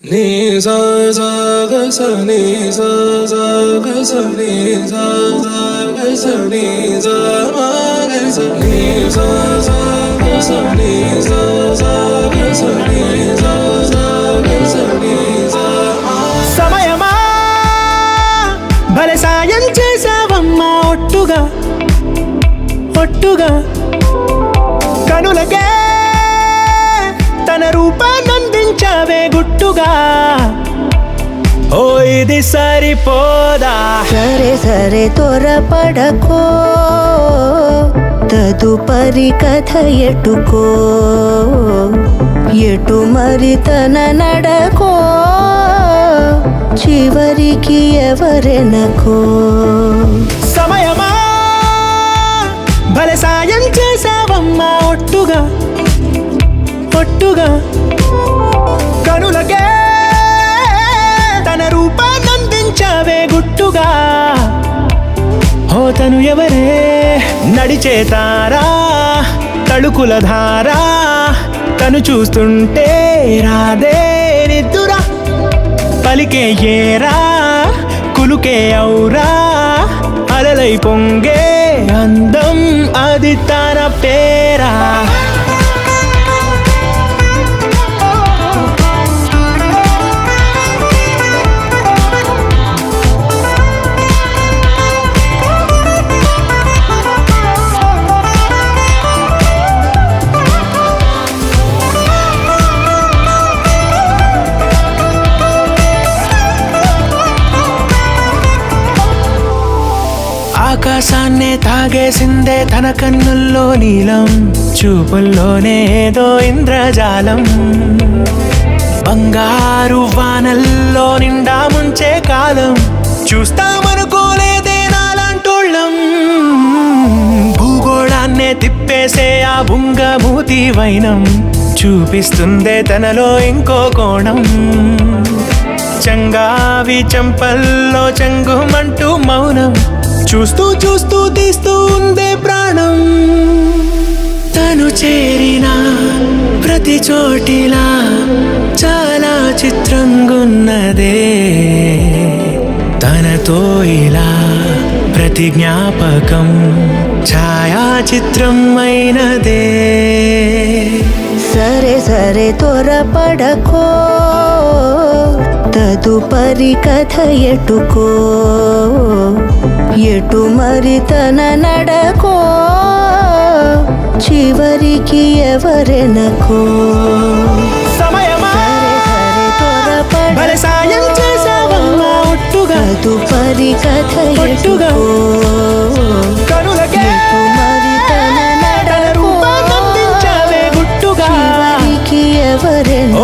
ni sa sa ga sa ni sa sa ga sa ni sa sa ga sa ni sa ma ga sa ni sa sa ga sa ni sa sa ga sa ni sa sa ga sa ni sa ma సమయమా భలే సాయం చేసావమ్మా ఒట్టుగా ఒట్టుగా కనులకే తన రూపాన్నందించావే గుట్టుగా ఓ ఇది సరిపోదా సరే సరే త్వరపడకో తదుపరి కథ ఎటుకో ఎటు మరి తన నడకో చివరికి ఎవరెనకో సమయమా భలే సాయం చేసావమ్మా ఒట్టుగా ఒట్టుగా కనులకే తన రూపాన్నందించావే గుట్టుగా ఓ తను ఎవరే నడిచే తారా తళుకుల ధారా తను చూస్తుంటే రాదే నిద్దురా పలికే ఏరా కులుకే ఔరా అలలై పొంగే అందం అది తన పేరా ఆకాశాన్నే తాగేసిందే తన కన్నుల్లో నీలం చూపుల్లోనే ఏదో ఇంద్రజాలం బంగారు వానల్లో నిండా ముంచే కాలం చూస్తామనుకోలేదే నాలాంటోళ్ళం భూగోళాన్నే తిప్పేసే ఆ బుంగమూతి వైనం చూపిస్తుందే తనలో ఇంకో కోణం చంగావి చంపల్లో చంగుమంటూ మౌనం చూస్తూ చూస్తూ తీస్తూ ఉందే ప్రాణం తను చేరిన ప్రతి చోటిలా చాలా చిత్రంగున్నదే తనతో ఇలా ప్రతి జ్ఞాపకం ఛాయాచిత్రం అయినదే సరే సరే త్వరపడకో తదుపరి కథ ఎటుకో ఎటు మరి తన నడకో చివరికి ఎవరెనకో సమయమా భలే సాయం చేసావమ్మా ఒట్టుగా తదుపరి కథ ఒట్టుగా ఎటుకో కనులకే ఎటు మరి తన తన నడకో రూపాన్నందించావే గుట్టుగా చివరికి ఎవరెనకో